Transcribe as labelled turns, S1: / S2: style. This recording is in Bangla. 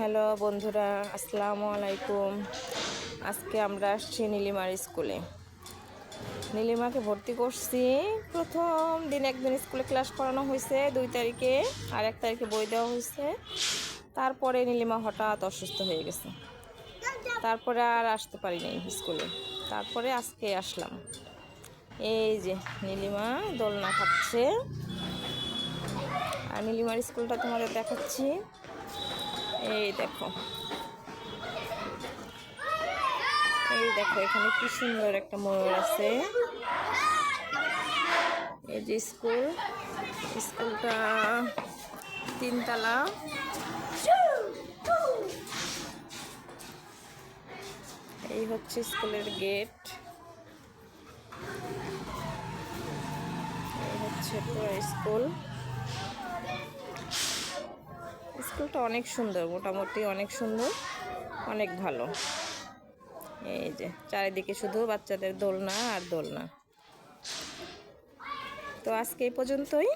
S1: হ্যালো বন্ধুরা, আসসালামু আলাইকুম। আজকে আমরা আসছি নীলিমার স্কুলে। নীলিমাকে ভর্তি করছি। প্রথম দিন একদিন স্কুলে ক্লাস করানো হয়েছে 2 তারিখে, আর 1 তারিখে বই দেওয়া হয়েছে। তারপরে নীলিমা হঠাৎ অসুস্থ হয়ে গেছে, তারপরে আর আসতে পারিনি স্কুলে। তারপরে আজকে আসলাম। এই যে নীলিমা দোলনা খাচ্ছে, আর নীলিমার স্কুলটা তোমাদের দেখাচ্ছি। এই দেখো, এখানে কি সুন্দর একটা ময়ূর আছে। এই যে স্কুলটা 3 তলা। এই হচ্ছে স্কুলের গেট। এই হচ্ছে পুরো স্কুলটা অনেক সুন্দর, মোটামুটি অনেক সুন্দর, অনেক ভালো। এই যে চারিদিকে শুধু বাচ্চাদের দোলনা আর দোলনা। তো আজকে এই পর্যন্তই।